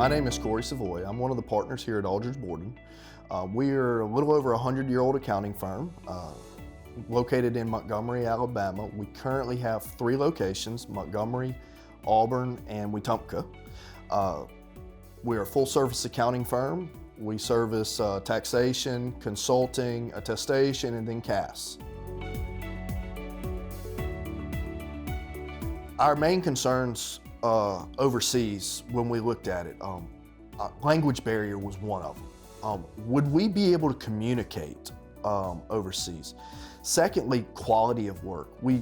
My name is Savoie. I'm one of the partners here at Aldridge Borden. We're a little over a 100-year-old accounting firm located in Montgomery, Alabama. We currently have 3 locations: Montgomery, Auburn, and Wetumpka. We're a full-service accounting firm. We service taxation, consulting, attestation, and then CAS. Our main concerns overseas, when we looked at it, language barrier was one of them. Would we be able to communicate overseas? Secondly, quality of work. We,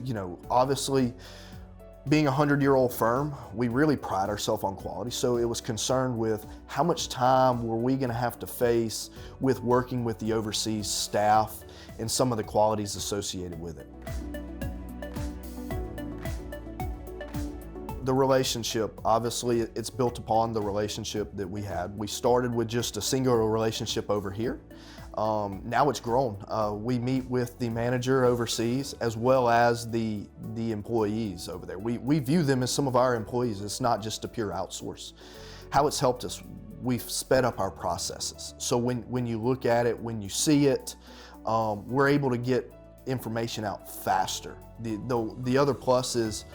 obviously, being a 100-year-old firm, we really pride ourselves on quality. So it was concerned with how much time were we going to have to face with working with the overseas staff and some of the qualities associated with it. The relationship, obviously, it's built upon the relationship that we had. We started with just a singular relationship over here. Now it's grown. We meet with the manager overseas as well as the employees over there. We view them as some of our employees. It's not just a pure outsource. How it's helped us, we've sped up our processes. So when you look at it, when you see it, we're able to get information out faster. The other plus is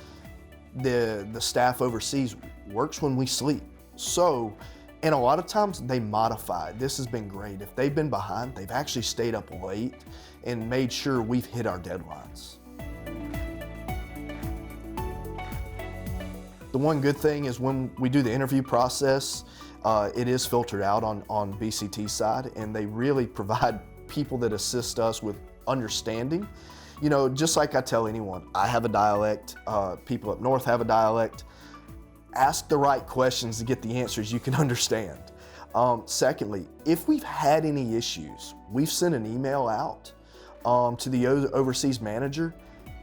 the staff overseas works when we sleep. So, and a lot of times they modify. This has been great. If they've been behind, they've actually stayed up late and made sure we've hit our deadlines. The one good thing is when we do the interview process, it is filtered out on BCT side, and they really provide people that assist us with understanding. Just like I tell anyone, I have a dialect, people up north have a dialect. Ask the right questions to get the answers you can understand. Secondly, if we've had any issues, we've sent an email out to the overseas manager,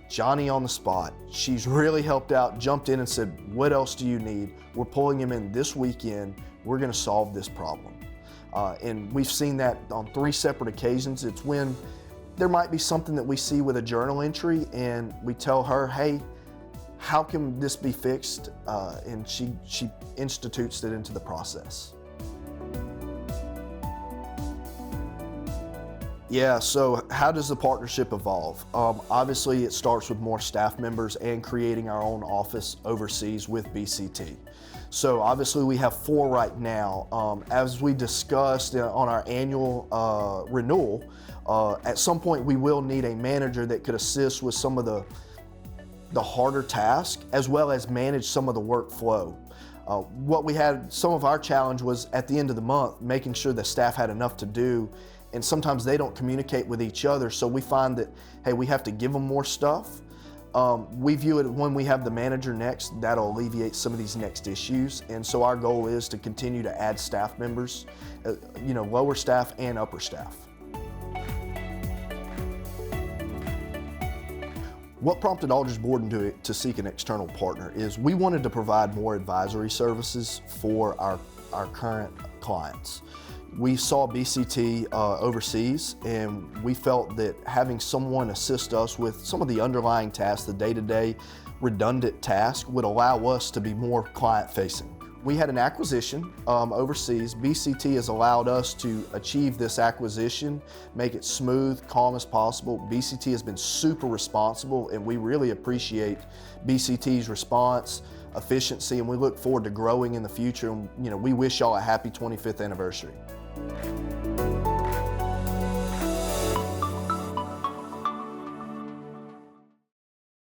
Johnny on the spot. She's really helped out, jumped in and said, what else do you need? We're pulling him in this weekend. We're gonna solve this problem. And we've seen that on 3 separate occasions. It's when there might be something that we see with a journal entry and we tell her, hey, how can this be fixed? And she institutes it into the process. Yeah, so how does the partnership evolve? Obviously, it starts with more staff members and creating our own office overseas with BCT. So obviously we have 4 right now. As we discussed on our annual renewal, at some point we will need a manager that could assist with some of the harder tasks as well as manage some of the workflow. What we had, some of our challenge was at the end of the month, making sure the staff had enough to do, and sometimes they don't communicate with each other, so we find that, hey, we have to give them more stuff. We view it when we have the manager next, that'll alleviate some of these next issues, and so our goal is to continue to add staff members, lower staff and upper staff. What prompted Aldridge Borden to seek an external partner is we wanted to provide more advisory services for our current clients. We saw BCT overseas, and we felt that having someone assist us with some of the underlying tasks, the day-to-day redundant tasks, would allow us to be more client-facing. We had an acquisition overseas. BCT has allowed us to achieve this acquisition, make it smooth, calm as possible. BCT has been super responsible, and we really appreciate BCT's response, efficiency, and we look forward to growing in the future. And, we wish y'all a happy 25th anniversary.